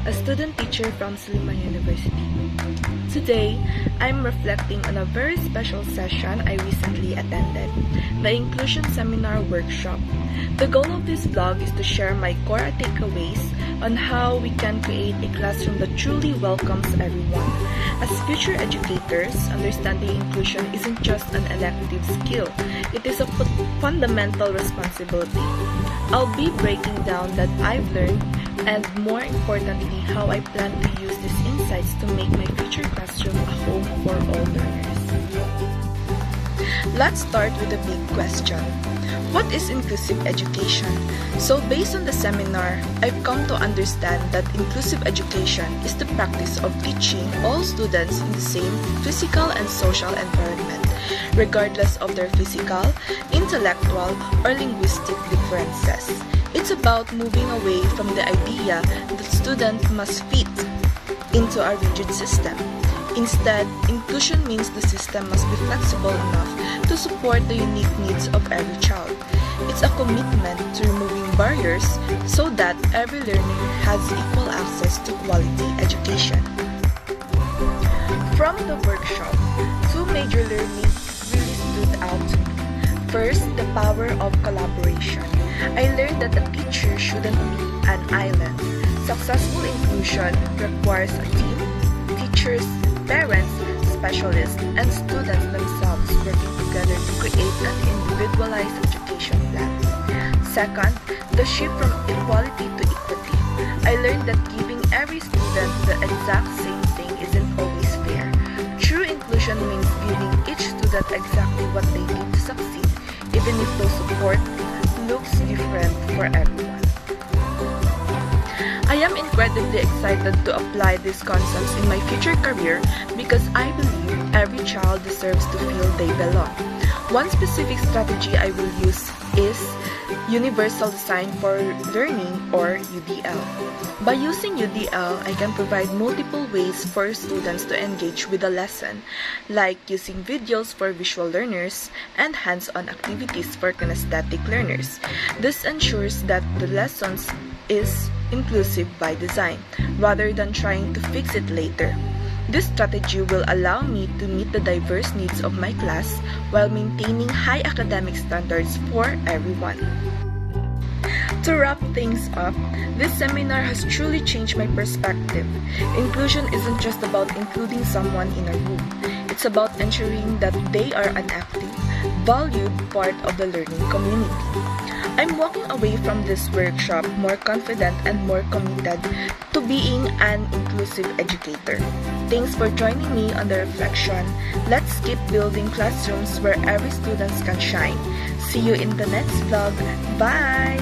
a student teacher from Silliman University. Today, I'm reflecting on a very special session I recently attended, the Inclusion Seminar Workshop. The goal of this vlog is to share my core takeaways on how we can create a classroom that truly welcomes everyone. As future educators, understanding inclusion isn't just an elective skill, it is a fundamental responsibility. I'll be breaking down that I've learned and, more importantly, how I plan to use these insights to make my future classroom a home for all learners. Let's start with a big question. What is inclusive education? So based on the seminar, I've come to understand that inclusive education is the practice of teaching all students in the same physical and social environment, regardless of their physical, intellectual, or linguistic differences. It's about moving away from the idea that students must fit into a rigid system. Instead, inclusion means the system must be flexible enough to support the unique needs of every child. It's a commitment to removing barriers so that every learner has equal access to quality education. From the workshop, two major learnings really stood out to me. First, the power of collaboration. I learned that a teacher shouldn't be an island. Successful inclusion requires a team, teachers, parents, specialists, and students themselves working together to create an individualized education plan. Second, the shift from equality to equity. I learned that giving every student the exact same thing isn't always fair. True inclusion means giving each student exactly what they need to succeed, even if those support looks different for everyone. I am incredibly excited to apply these concepts in my future career because I believe every child deserves to feel they belong. One specific strategy I will use is Universal Design for Learning, or UDL. By using UDL, I can provide multiple ways for students to engage with a lesson, like using videos for visual learners and hands-on activities for kinesthetic learners. This ensures that the lessons is inclusive by design, rather than trying to fix it later. This strategy will allow me to meet the diverse needs of my class while maintaining high academic standards for everyone. To wrap things up, this seminar has truly changed my perspective. Inclusion isn't just about including someone in a room. It's about ensuring that they are an active, valued part of the learning community. I'm walking away from this workshop more confident and more committed to being an inclusive educator. Thanks for joining me on the reflection. Let's keep building classrooms where every student can shine. See you in the next vlog. Bye!